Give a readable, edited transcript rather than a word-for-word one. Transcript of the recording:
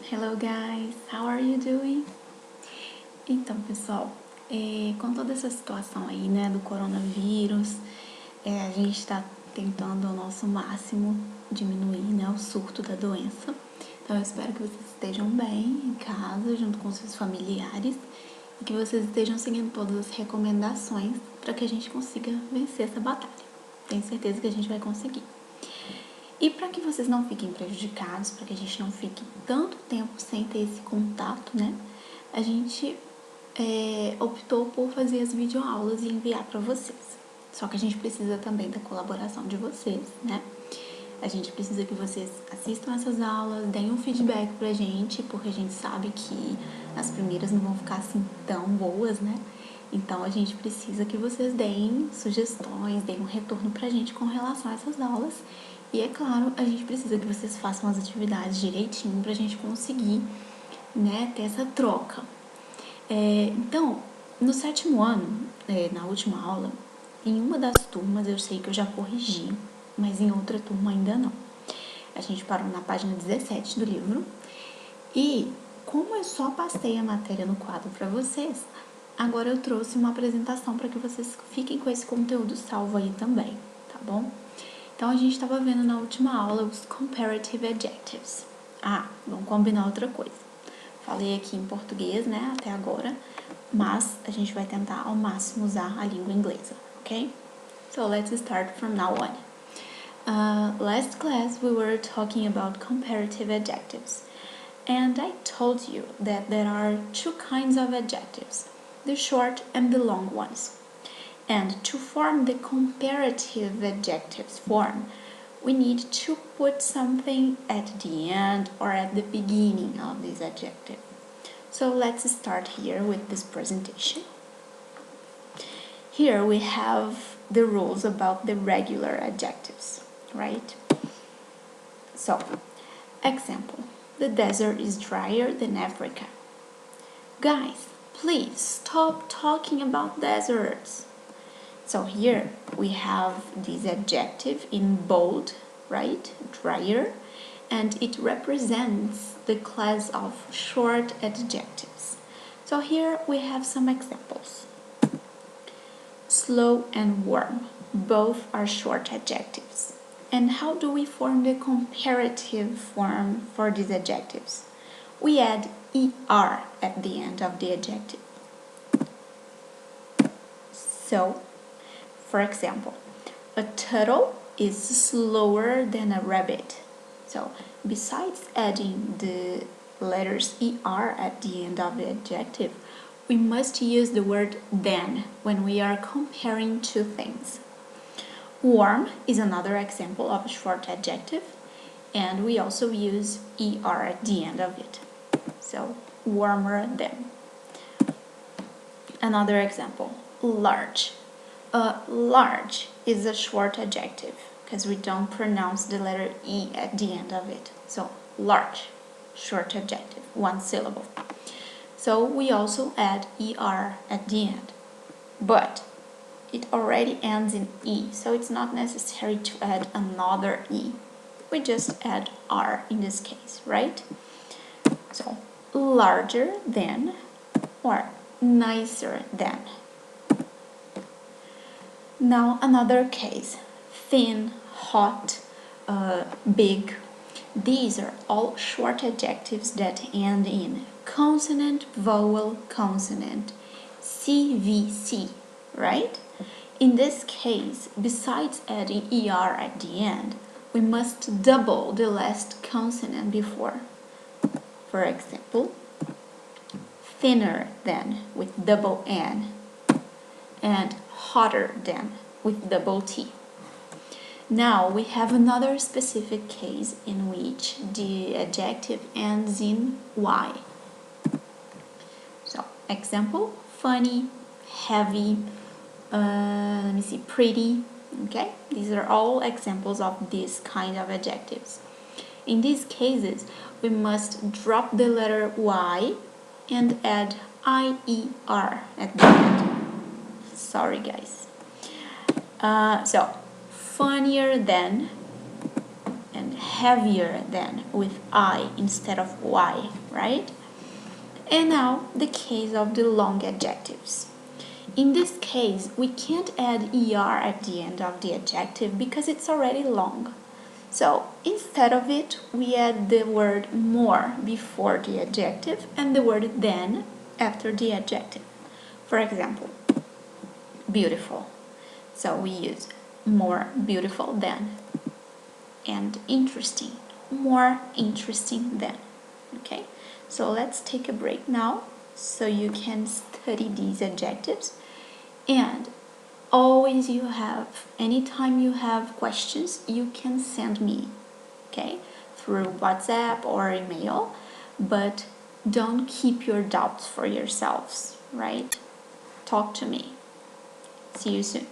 Hello guys, how are you doing? Então, pessoal, com toda essa situação aí, né, do coronavírus, a gente está tentando ao nosso máximo diminuir, né, o surto da doença. Então, eu espero que vocês estejam bem em casa, junto com seus familiares, e que vocês estejam seguindo todas as recomendações para que a gente consiga vencer essa batalha. Tenho certeza que a gente vai conseguir. E para que vocês não fiquem prejudicados, para que a gente não fique tanto tempo sem ter esse contato, né? A gente optou por fazer as videoaulas e enviar para vocês. Só que a gente precisa também da colaboração de vocês, né? A gente precisa que vocês assistam essas aulas, deem um feedback pra gente, porque a gente sabe que as primeiras não vão ficar assim tão boas, né? Então a gente precisa que vocês deem sugestões, deem um retorno pra gente com relação a essas aulas. E é claro, a gente precisa que vocês façam as atividades direitinho pra gente conseguir, né, ter essa troca. Então, no 7º ano, na última aula, em uma das turmas eu sei que eu já corrigi, mas em outra turma ainda não. A gente parou na página 17 do livro e, como eu só passei a matéria no quadro para vocês, agora eu trouxe uma apresentação para que vocês fiquem com esse conteúdo salvo aí também, tá bom? Então, a gente estava vendo na última aula os Comparative Adjectives. Vamos combinar outra coisa. Falei aqui em português, né, até agora, mas a gente vai tentar ao máximo usar a língua inglesa, ok? So, let's start from now on. Last class we were talking about comparative adjectives, and I told you that there are two kinds of adjectives, the short and the long ones. And to form the comparative adjectives form, we need to put something at the end or at the beginning of this adjective. So let's start here with this presentation. Here we have the rules about the regular adjectives, right? So, example, the desert is drier than Africa. Guys, please stop talking about deserts. So here we have this adjective in bold, right? Drier, and it represents the class of short adjectives. So here we have some examples. Slow and warm, both are short adjectives. And how do we form the comparative form for these adjectives? We add er at the end of the adjective. So, for example, a turtle is slower than a rabbit. So, besides adding the letters er at the end of the adjective, we must use the word than when we are comparing two things. Warm is another example of a short adjective, and we also use er at the end of it. So, warmer than. Another example, large. Large is a short adjective because we don't pronounce the letter E at the end of it. So, large, short adjective, one syllable. So, we also add er at the end. But it already ends in E, so it's not necessary to add another E. We just add R in this case, right? So, larger than or nicer than. Now another case, thin, hot, big. These are all short adjectives that end in consonant, vowel, consonant, CVC, right? In this case, besides adding er at the end, we must double the last consonant before. For example, thinner than with double N, and hotter than with double T. Now we have another specific case in which the adjective ends in Y. So, example, funny, heavy, pretty, okay? These are all examples of this kind of adjectives. In these cases, we must drop the letter Y and add IER at the end. Sorry, guys. So, funnier than and heavier than with I instead of Y, right? And now the case of the long adjectives. In this case, we can't add er at the end of the adjective because it's already long. So instead of it, we add the word more before the adjective and the word than after the adjective. For example, beautiful. So we use more beautiful than, and interesting, more interesting than. Okay, so let's take a break now so you can study these adjectives. And always anytime you have questions, you can send me, okay, through WhatsApp or email, but don't keep your doubts for yourselves, right? Talk to me. See you soon.